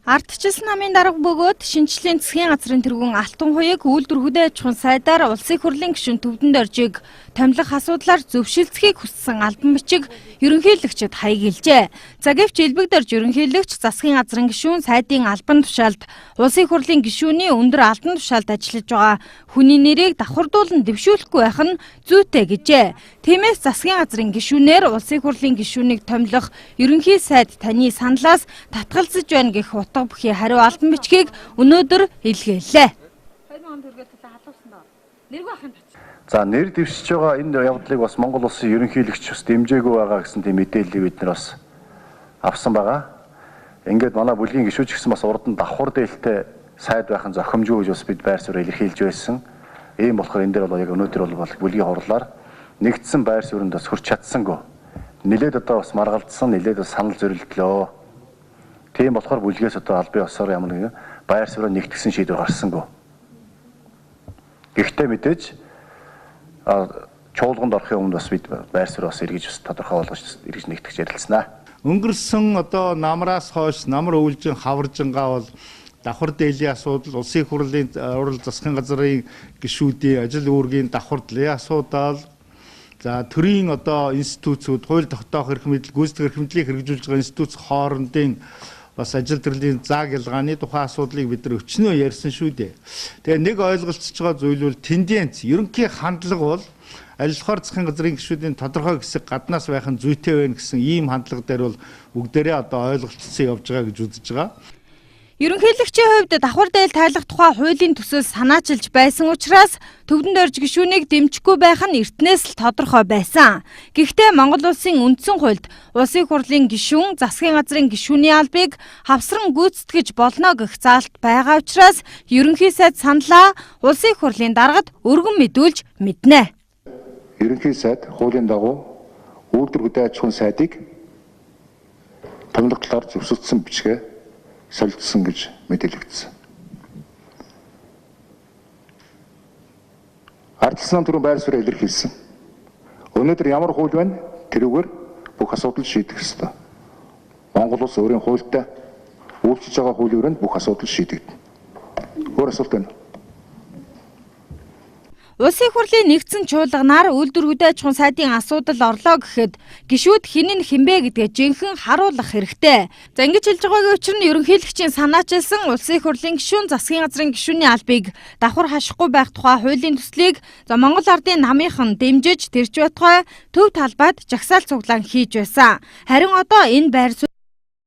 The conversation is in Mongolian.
Ардчилсан намын дарга бөгөөд шинжлэлийн засгийн газрын тэргүүн Алтан хуйг үйлдвэр хөдөө аж ахуйн сайдаар улсын хурлын гишүүн Төвдөнд Оржиг томилох асуудлаар зөвшөлдсөхийг хүссэн албан бичиг ерөнхийлөгчд хаяг илжээ. За гэвч элбэгдэрж ерөнхийлөгч засгийн газрын гишүүн сайдын албан тушаалд улсын хурлын гишүүний өндөр албан тушаалд ажиллаж байгаа хүний нэрийг давхардуулан дэвшүүлэхгүй байх нь зүйтэй гэжээ. Тиймээс засгийн газрын гишүүнээр улсын хурлын гишүүнийг томилох ерөнхий сайд таны саналаас татгалзаж байна гэх утга бүхий хариу албан бичгийг өнөөдөр илгээлээ. 2000 төгрөгөөр халуулсан доо. Нэргүй ахын тач. За нэр дэвшиж байгаа энэ явдлыг бас Монгол улсын ерөнхийлөгч бас дэмжээгүй байгаа гэсэн тийм мэдээллийг бид нар бас авсан байгаа. Ингээд манай бүлгийн гишүүч гэсэн бас урд нь давхар дээлтэй сайд байх нь зохимжгүй гэж бас бид байр суурь илэрхийлж байсан. Ийм болохоор энэ дээр бол яг өнөөдөр бол бүлгийн хурлаар нэгдсэн байр суурьнд бас хүрч чадсангүй. Нилээд одоо бас маргалдсан, нилээд бас санал зөрөлдлөө. Тийм болохоор бүлгээс одоо албан ёсоор ямар нэгэн байр суурь нэгтгэсэн шийдвэр гарсангүй. Гэхдээ мэдээж чуулганд орохын өмнө бас бид байр суурь бас эргэж бас тодорхой болгож эргэж нэгтгэж ярилцсанаа. Өнгөрсөн одоо намраас хойш намар өвлжин хаваржингаа бол давхар дээлийн асуудал, улсын хурлын урал засгийн газрын гишүүдийн ажил үүргийн давхардлын асуудал, за төрийн одоо институцүүд, хууль тогтоох эрх мэдэл, гүйцэтгэх эрх мэдлийг хэрэгжүүлж байгаа институц хоорондын бас ажил төрлийн зааг ялгааны тухай асуудлыг бид нар өчнөө ярьсан шүү дээ. Тэгээ нэг ойлголцож байгаа зүйл бол тенденц, ерөнхий хандлага бол аль болохоор засгийн газрын гишүүдийн тодорхой хэсэг гаднаас байх нь зүйтэй байна гэсэн ийм хандлага дээр бол бүгдээрээ одоо ойлголцсон явж байгаа гэж үзэж байгаа. Ерөнхийлөгчийн хувьд давхар дээл тайлах тухай хуулийн төсөл санаачилж байсан учраас Төвдөнд Орж гишүүнийг дэмжихгүй байх нь эртнээс л тодорхой байсан. Гэхдээ Монгол улсын үндсэн хуульд улсын хурлын гишүүн засгийн газрын гишүүний албыг хавсран гүйцэтгэж болно гэх заалт байгаа учраас ерөнхий сайд саналаа улсын хурлын даргад өргөн мэдүүлж мэднэ. Ерөнхий сайд хуулийн дагуу үйлдвэр хөдөө аж ахуйн сайдыг томилох талаар зөвшөөрсөн бичгээ солилцсон гэж мэдээлэгдсэн. Ардчилсан түрүүн байр суурь илэрхийлсэн. Өнөөдөр ямар хууль байна? Тэрүүгээр бүх асуудал шийдэх ёстой. Монгол улс өөрийн хуультай үйлчилж байгаа хуулийн өрөөнд бүх асуудал шийдэгдэнэ. Өөр асуулт байна уу? Улсын хурлын нэгдсэн чуулганаар үйлдвэр хөдөө аж ахуйн сайдын асуудал орлоо гэхэд гишүүд хэн нь хинбэ гэдгээ жинхэнэ харуулах хэрэгтэй. За ингэж хэлж байгаагийн учир нь ерөнхийлөгчийн санаачилсан улсын хурлын гишүүн засгийн газрын гишүүний албыг давхар хашихгүй байх тухай хуулийн төслийг Монгол ардын намынхан дэмжиж тэрч байтугай төв талбайд жагсаал цуглаан хийж байсан. Харин одоо энэ байр